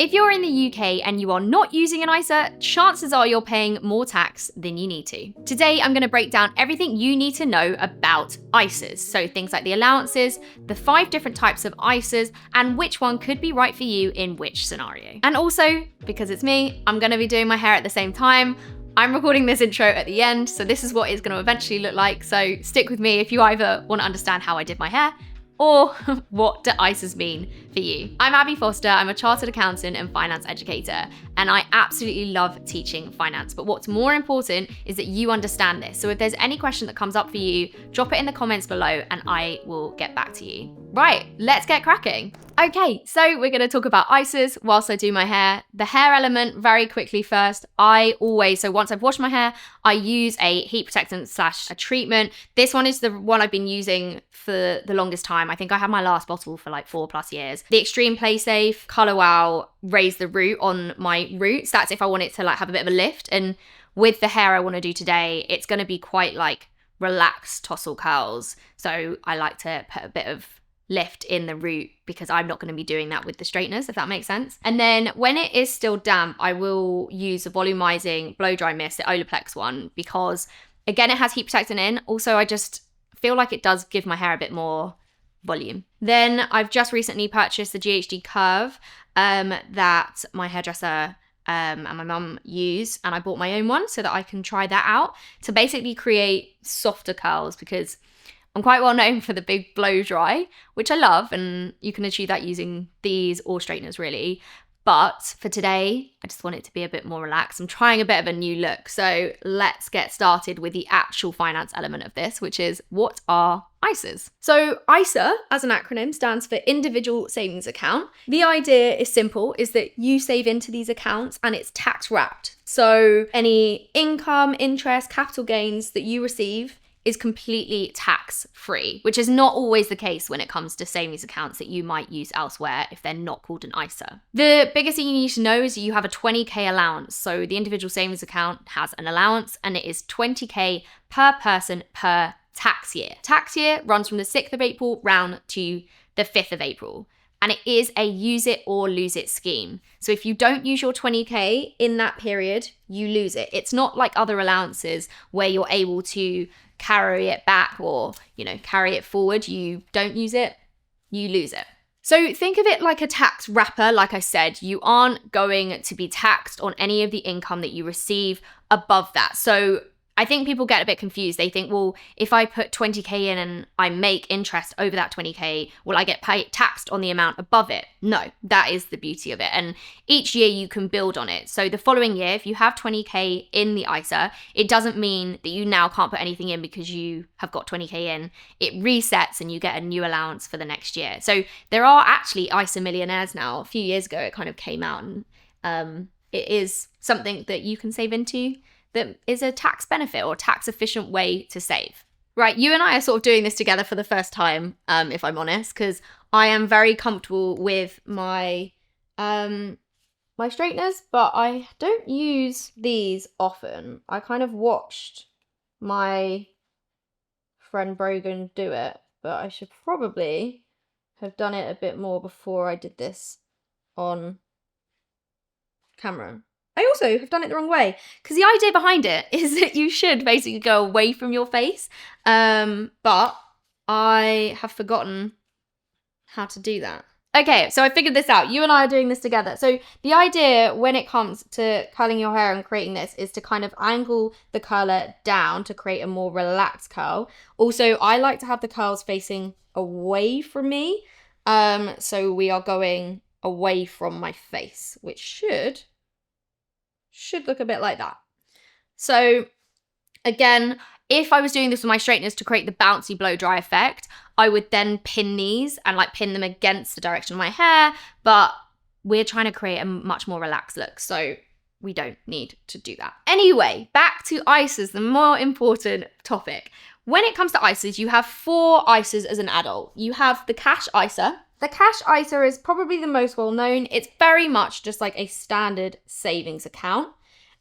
If you're in the UK and you are not using an ISA, chances are you're paying more tax than you need to. Today, I'm going to break down everything you need to know about ISAs. So things like the allowances, the 5 different types of ISAs, and which one could be right for you in which scenario. And also, because it's me, I'm going to be doing my hair at the same time. I'm recording this intro at the end, so this is what it's going to eventually look like. So stick with me if you either want to understand how I did my hair or what do ISAs mean for you. I'm Abby Foster, I'm a chartered accountant and finance educator, and I absolutely love teaching finance. But what's more important is that you understand this. So if there's any question that comes up for you, drop it in the comments below and I will get back to you. Right, let's get cracking. Okay, so we're gonna talk about ISAs whilst I do my hair. The hair element, very quickly first. So once I've washed my hair, I use a heat protectant / a treatment. This one is the one I've been using for the longest time. I think I had my last bottle for like 4+ years. The Extreme Play Safe Color Wow Raise the Root on my roots. That's if I want it to like have a bit of a lift. And with the hair I want to do today, it's gonna be quite like relaxed tousle curls. So I like to put a bit of lift in the root because I'm not going to be doing that with the straighteners, if that makes sense. And then when it is still damp, I will use a volumizing blow dry mist, the Olaplex one, because again, it has heat protectant in. Also, I just feel like it does give my hair a bit more volume. Then I've just recently purchased the GHD Curve that my hairdresser and my mum use, and I bought my own one so that I can try that out to basically create softer curls, because I'm quite well known for the big blow dry, which I love, and you can achieve that using these or straighteners really. But for today, I just want it to be a bit more relaxed. I'm trying a bit of a new look. So let's get started with the actual finance element of this, which is what are ISAs? So ISA, as an acronym, stands for Individual Savings Account. The idea is simple, is that you save into these accounts and it's tax wrapped. So any income, interest, capital gains that you receive is completely tax-free, which is not always the case when it comes to savings accounts that you might use elsewhere if they're not called an ISA. The biggest thing you need to know is that you have a 20k allowance. So the individual savings account has an allowance and it is 20k per person per tax year. Tax year runs from the 6th of April round to the 5th of April. And it is a use it or lose it scheme. So if you don't use your 20k in that period, you lose it. It's not like other allowances where you're able to carry it back or, carry it forward. You don't use it, you lose it. So think of it like a tax wrapper. Like I said, you aren't going to be taxed on any of the income that you receive above that. So I think people get a bit confused. They think, well, if I put 20k in and I make interest over that 20k, will I get taxed on the amount above it? No, that is the beauty of it. And each year you can build on it. So the following year, if you have 20k in the ISA, it doesn't mean that you now can't put anything in because you have got 20k in. It resets and you get a new allowance for the next year. So there are actually ISA millionaires now. A few years ago, it kind of came out, and it is something that you can save into that is a tax benefit or tax efficient way to save. Right, you and I are sort of doing this together for the first time, if I'm honest, because I am very comfortable with my my straighteners, but I don't use these often. I kind of watched my friend Brogan do it, but I should probably have done it a bit more before I did this on camera. I also have done it the wrong way, because the idea behind it is that you should basically go away from your face, but I have forgotten how to do that. Okay, so I figured this out. You and I are doing this together. So the idea when it comes to curling your hair and creating this is to kind of angle the curler down to create a more relaxed curl. Also, I like to have the curls facing away from me, so we are going away from my face, which should look a bit like that. So again, if I was doing this with my straighteners to create the bouncy blow dry effect, I would then pin these and pin them against the direction of my hair, but we're trying to create a much more relaxed look, so we don't need to do that. Anyway, back to ISAs, the more important topic. When it comes to ISAs, you have 4 ISAs as an adult. You have the cash ISA. The cash ISA is probably the most well known. It's very much just like a standard savings account.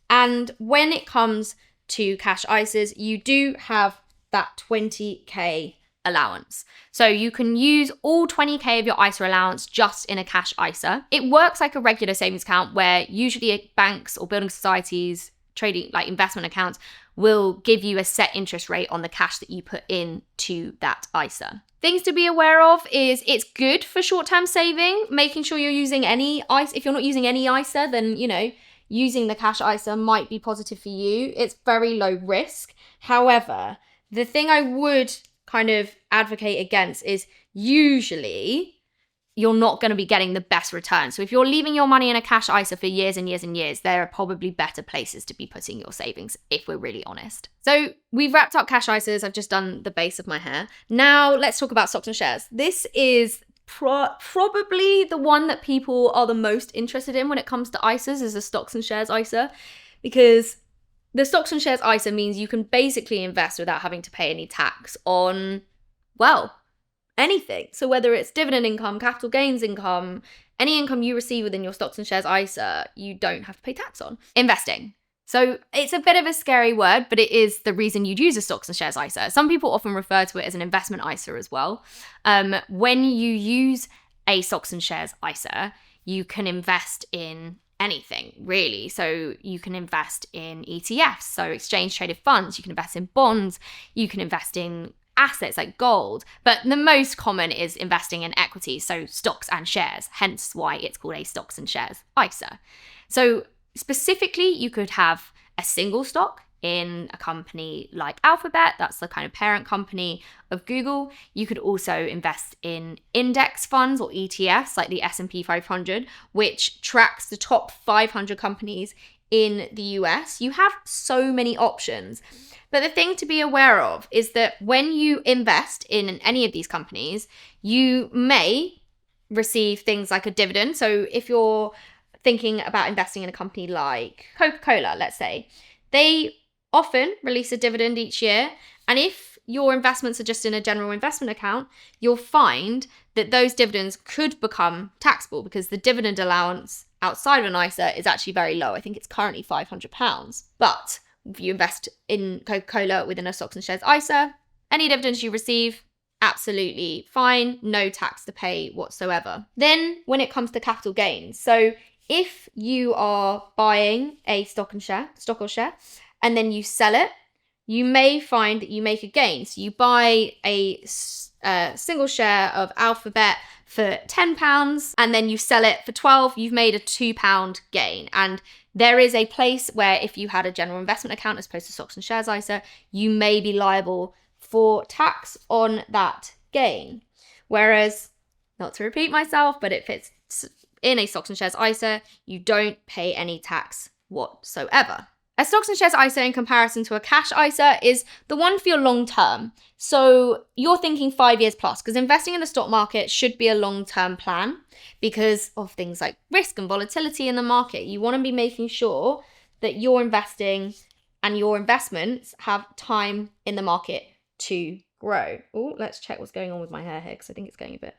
And when it comes to cash ISAs, you do have that 20k allowance. So you can use all 20K of your ISA allowance just in a cash ISA. It works like a regular savings account where usually banks or building societies, trading like investment accounts will give you a set interest rate on the cash that you put into that ISA. Things to be aware of is it's good for short-term saving, making sure you're using any ISA. If you're not using any ISA, then, using the cash ISA might be positive for you. It's very low risk. However, the thing I would kind of advocate against is usually you're not going to be getting the best return. So if you're leaving your money in a cash ISA for years and years and years, there are probably better places to be putting your savings, if we're really honest. So we've wrapped up cash ISAs. I've just done the base of my hair. Now let's talk about stocks and shares. This is probably the one that people are the most interested in when it comes to ISAs, is a stocks and shares ISA, because the stocks and shares ISA means you can basically invest without having to pay any tax on, anything. So whether it's dividend income, capital gains income, any income you receive within your stocks and shares ISA, you don't have to pay tax on. Investing. So it's a bit of a scary word, but it is the reason you'd use a stocks and shares ISA. Some people often refer to it as an investment ISA as well. When you use a stocks and shares ISA, you can invest in anything, really. So you can invest in ETFs, so exchange traded funds. You can invest in bonds. You can invest in assets like gold, but the most common is investing in equities, so stocks and shares, hence why it's called a stocks and shares ISA. So specifically, you could have a single stock in a company like Alphabet, that's the kind of parent company of Google. You could also invest in index funds or ETFs like the S&P 500, which tracks the top 500 companies in the US. You have so many options. But the thing to be aware of is that when you invest in any of these companies, you may receive things like a dividend. So if you're thinking about investing in a company like Coca-Cola, let's say, they often release a dividend each year. And if your investments are just in a general investment account, you'll find that those dividends could become taxable because the dividend allowance outside of an ISA is actually very low. I think it's currently £500. But if you invest in Coca-Cola within a stocks and shares ISA, any dividends you receive, absolutely fine, no tax to pay whatsoever. Then when it comes to capital gains, so if you are buying a stock or share, and then you sell it, you may find that you make a gain. So you buy a single share of Alphabet for £10 and then you sell it for 12, you've made a £2 gain. And there is a place where if you had a general investment account as opposed to stocks and shares ISA, you may be liable for tax on that gain. Whereas, not to repeat myself, but if it's in a stocks and shares ISA, you don't pay any tax whatsoever. A stocks and shares ISA in comparison to a cash ISA is the one for your long term. So you're thinking 5 years plus, because investing in the stock market should be a long-term plan because of things like risk and volatility in the market. You want to be making sure that you're investing and your investments have time in the market to grow. Oh, let's check what's going on with my hair here because I think it's going a bit...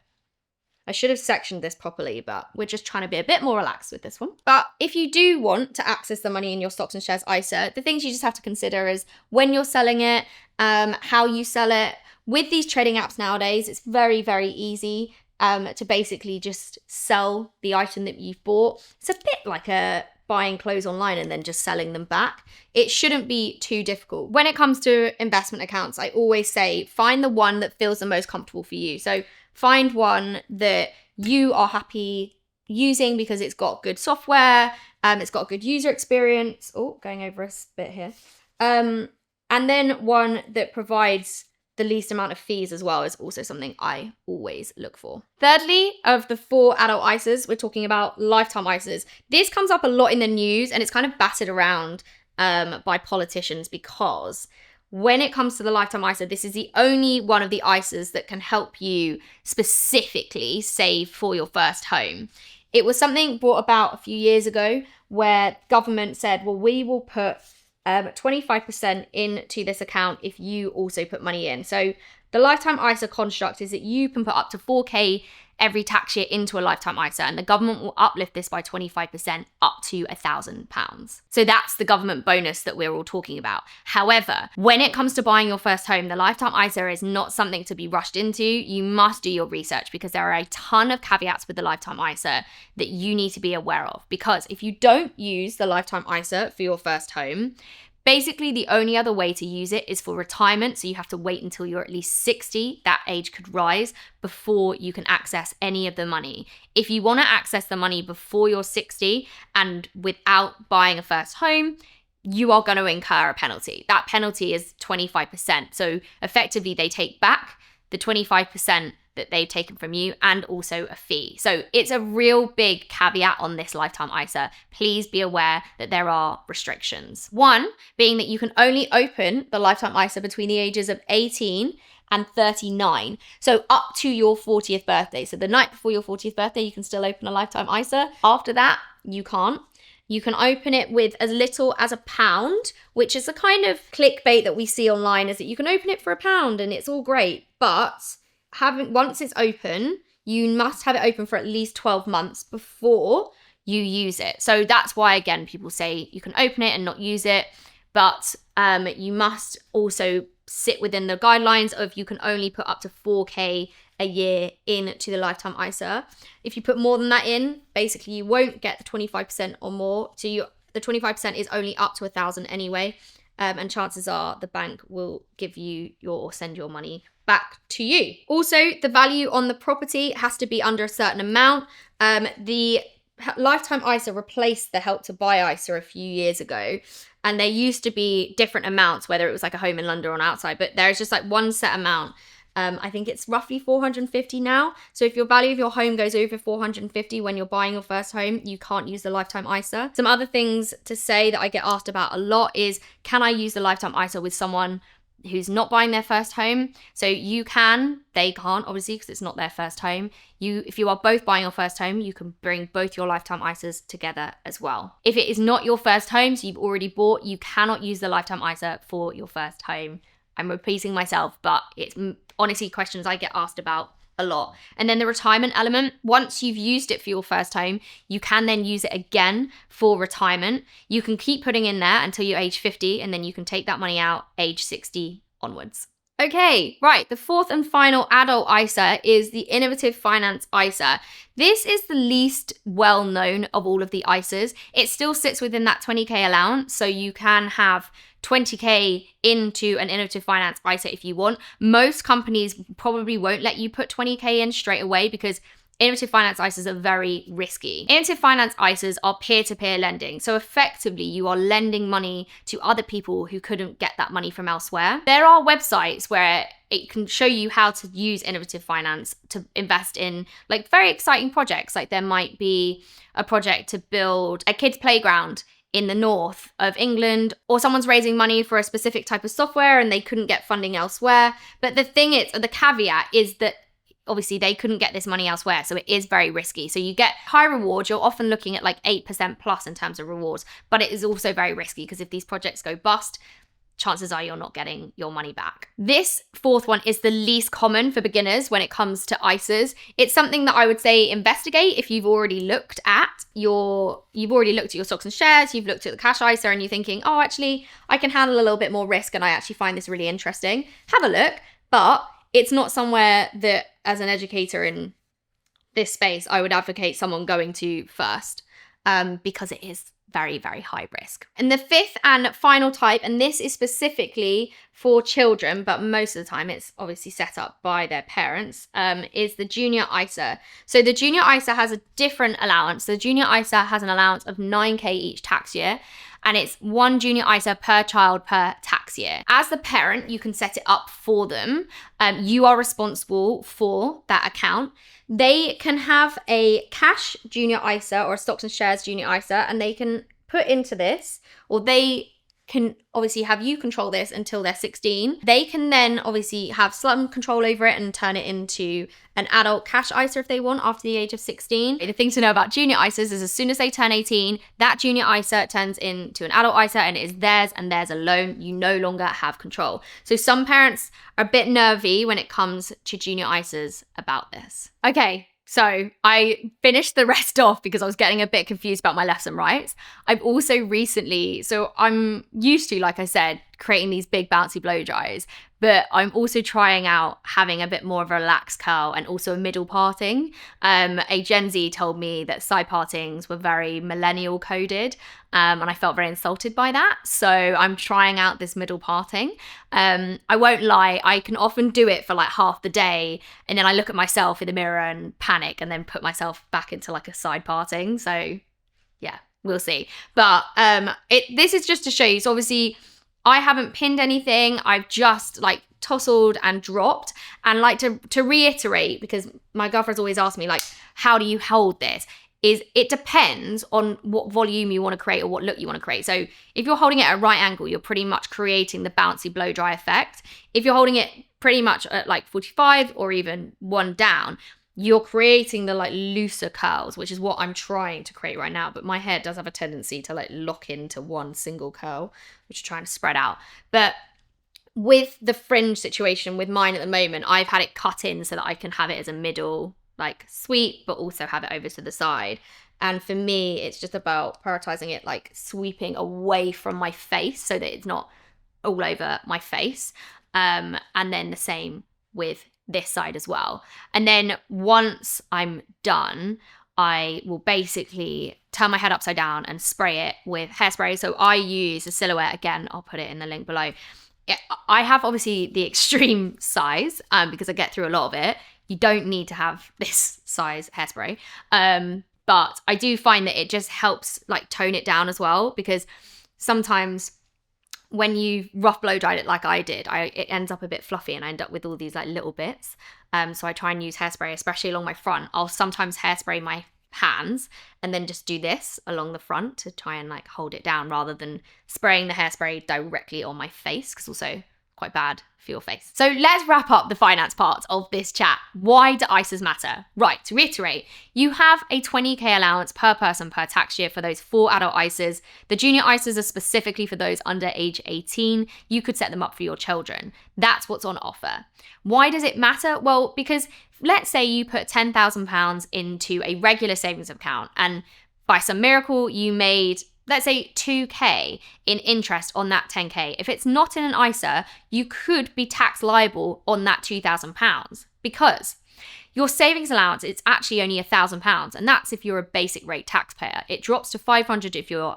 I should have sectioned this properly, but we're just trying to be a bit more relaxed with this one. But if you do want to access the money in your stocks and shares ISA, the things you just have to consider is when you're selling it, how you sell it. With these trading apps nowadays, it's very, very easy to basically just sell the item that you've bought. It's a bit like buying clothes online and then just selling them back. It shouldn't be too difficult. When it comes to investment accounts, I always say find the one that feels the most comfortable for you. So find one that you are happy using because it's got good software, it's got good user experience. Oh, going over a bit here. And then one that provides the least amount of fees as well is also something I always look for. Thirdly, of the 4 adult ISAs, we're talking about lifetime ISAs. This comes up a lot in the news and it's kind of battered around by politicians because when it comes to the lifetime ISA, this is the only one of the ISAs that can help you specifically save for your first home. It was something brought about a few years ago where government said, well, we will put 25% into this account if you also put money in. So the lifetime ISA construct is that you can put up to 4K every tax year into a lifetime ISA, and the government will uplift this by 25% up to £1,000. So that's the government bonus that we're all talking about. However, when it comes to buying your first home, the lifetime ISA is not something to be rushed into. You must do your research because there are a ton of caveats with the lifetime ISA that you need to be aware of. Because if you don't use the lifetime ISA for your first home, basically, the only other way to use it is for retirement. So you have to wait until you're at least 60. That age could rise before you can access any of the money. If you want to access the money before you're 60 and without buying a first home, you are going to incur a penalty. That penalty is 25%. So effectively, they take back the 25% that they've taken from you and also a fee. So it's a real big caveat on this lifetime ISA. Please be aware that there are restrictions. One being that you can only open the lifetime ISA between the ages of 18 and 39. So up to your 40th birthday. So the night before your 40th birthday, you can still open a lifetime ISA. After that, you can't. You can open it with as little as £1, which is a kind of clickbait that we see online, is that you can open it for £1 and it's all great. But once it's open, you must have it open for at least 12 months before you use it. So that's why, again, people say you can open it and not use it, but you must also sit within the guidelines of you can only put up to 4K a year into the lifetime ISA. If you put more than that in, basically you won't get the 25% or more. So the 25% is only up to 1,000 anyway, and chances are the bank will give you or send your money back to you. Also, the value on the property has to be under a certain amount. The lifetime ISA replaced the Help to Buy ISA a few years ago, and there used to be different amounts, whether it was like a home in London or an outside, but there's just like one set amount. I think it's roughly 450 now. So if your value of your home goes over 450 when you're buying your first home, you can't use the lifetime ISA. Some other things to say that I get asked about a lot is, can I use the lifetime ISA with someone who's not buying their first home? So you can, they can't, obviously, because it's not their first home. If you are both buying your first home, you can bring both your lifetime ISAs together as well. If it is not your first home, so you've already bought, you cannot use the lifetime ISA for your first home. I'm repeating myself, but it's honestly questions I get asked about a lot. And then the retirement element, once you've used it for your first home, you can then use it again for retirement. You can keep putting in there until you're age 50, and then you can take that money out age 60 onwards. Okay, right. The fourth and final adult ISA is the Innovative Finance ISA. This is the least well known of all of the ISAs. It still sits within that 20K allowance, so you can have 20K into an Innovative Finance ISA if you want. Most companies probably won't let you put 20K in straight away because Innovative Finance ISAs are very risky. Innovative Finance ISAs are peer-to-peer lending. So effectively, you are lending money to other people who couldn't get that money from elsewhere. There are websites where it can show you how to use Innovative Finance to invest in like very exciting projects. Like there might be a project to build a kids' playground in the north of England, or someone's raising money for a specific type of software and they couldn't get funding elsewhere. But the thing is, the caveat is that obviously they couldn't get this money elsewhere, so it is very risky. So you get high rewards, you're often looking at like 8% plus in terms of rewards, but it is also very risky because if these projects go bust, chances are you're not getting your money back. This fourth one is the least common for beginners when it comes to ISAs. It's something that I would say investigate if you've already looked at your stocks and shares, you've looked at the cash ISA and you're thinking, oh, actually, I can handle a little bit more risk and I actually find this really interesting. Have a look, but it's not somewhere that as an educator in this space, I would advocate someone going to first because it is very, very high risk. And the fifth and final type, and this is specifically for children, but most of the time it's obviously set up by their parents, is the junior ISA. So the junior ISA has a different allowance. The junior ISA has an allowance of 9K each tax year, and it's one junior ISA per child per tax year. As the parent, you can set it up for them. You are responsible for that account. They can have a cash junior ISA or a stocks and shares junior ISA, and they can put into this, or they can obviously have you control this until they're 16. They can then obviously have some control over it and turn it into an adult cash ISA if they want after the age of 16. The thing to know about junior ISAs is as soon as they turn 18, that junior ISA turns into an adult ISA and it is theirs and theirs alone. You no longer have control. So some parents are a bit nervy when it comes to junior ISAs about this. Okay, So I finished the rest off because I was getting a bit confused about my lefts and rights. I've also recently, so I'm used to, like I said, creating these big bouncy blow dries, but I'm also trying out having a bit more of a relaxed curl and also a middle parting. A Gen Z told me that side partings were very millennial coded, and I felt very insulted by that. So I'm trying out this middle parting. I won't lie, I can often do it for like half the day, and then I look at myself in the mirror and panic and then put myself back into like a side parting. So yeah, we'll see. But this is just to show you. So obviously I haven't pinned anything. I've just like tousled and dropped. And like to reiterate, because my girlfriend's always asked me like, how do you hold this? Is it depends on what volume you want to create or what look you want to create. So if you're holding it at a right angle, you're pretty much creating the bouncy blow dry effect. If you're holding it pretty much at like 45 or even one down, you're creating the like looser curls, which is what I'm trying to create right now. But my hair does have a tendency to like lock into one single curl, which I'm trying to spread out. But with the fringe situation with mine at the moment, I've had it cut in so that I can have it as a middle like sweep, but also have it over to the side. And for me, it's just about prioritizing it like sweeping away from my face so that it's not all over my face. And then the same with this side as well. And then once I'm done, I will basically turn my head upside down and spray it with hairspray. So I use a Silhouette. Again, I'll put it in the link below. I have obviously the extreme size because I get through a lot of it. You don't need to have this size hairspray. But I do find that it just helps like tone it down as well, because sometimes when you rough blow dried it like I did, it ends up a bit fluffy and I end up with all these like little bits. So I try and use hairspray, especially along my front. I'll sometimes hairspray my hands and then just do this along the front to try and like hold it down rather than spraying the hairspray directly on my face, because also quite bad for your face. So let's wrap up the finance part of this chat. Why do ISAs matter? Right, to reiterate, you have a 20k allowance per person per tax year for those 4 adult ISAs. The junior ISAs are specifically for those under age 18. You could set them up for your children. That's what's on offer. Why does it matter? Well, because let's say you put £10,000 into a regular savings account and by some miracle you made, let's say, 2k in interest on that 10k. If it's not in an ISA, you could be tax liable on that £2,000 because your savings allowance, it's actually only £1,000, and that's if you're a basic rate taxpayer. It drops to 500 if you're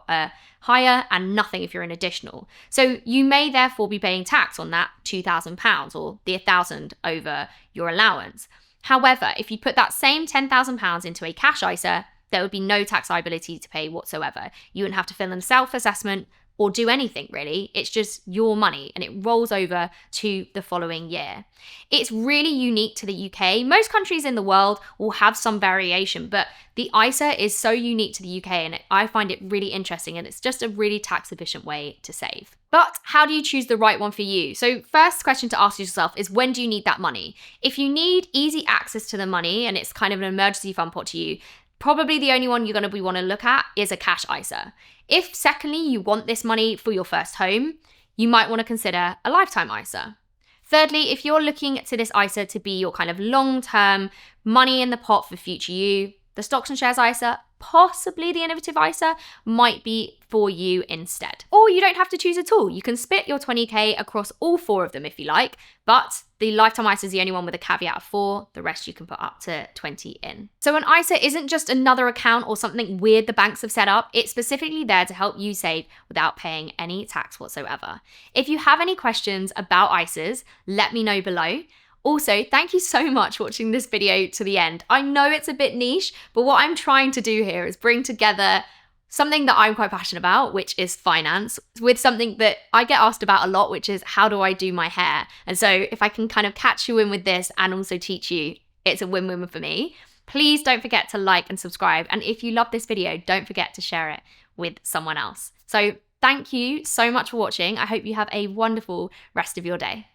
higher and nothing if you're an additional. So you may therefore be paying tax on that £2,000 or the 1,000 over your allowance. However, if you put that same £10,000 into a cash ISA, there would be no tax liability to pay whatsoever. You wouldn't have to fill in a self-assessment or do anything really. It's just your money and it rolls over to the following year. It's really unique to the UK. Most countries in the world will have some variation, but the ISA is so unique to the UK and I find it really interesting, and it's just a really tax efficient way to save. But how do you choose the right one for you? So first question to ask yourself is, when do you need that money? If you need easy access to the money and it's kind of an emergency fund pot to you, probably the only one you're going to want to look at is a cash ISA. If secondly, you want this money for your first home, you might want to consider a lifetime ISA. Thirdly, if you're looking to this ISA to be your kind of long-term money in the pot for future you, the stocks and shares ISA, possibly the innovative ISA, might be for you instead. Or you don't have to choose at all. You can split your 20k across all 4 of them if you like, but the lifetime ISA is the only one with a caveat of 4. The rest you can put up to 20 in. So an ISA isn't just another account or something weird the banks have set up. It's specifically there to help you save without paying any tax whatsoever. If you have any questions about ISAs, let me know below. Also, thank you so much for watching this video to the end. I know it's a bit niche, but what I'm trying to do here is bring together something that I'm quite passionate about, which is finance, with something that I get asked about a lot, which is how do I do my hair? And so if I can kind of catch you in with this and also teach you, it's a win-win for me. Please don't forget to like and subscribe. And if you love this video, don't forget to share it with someone else. So thank you so much for watching. I hope you have a wonderful rest of your day.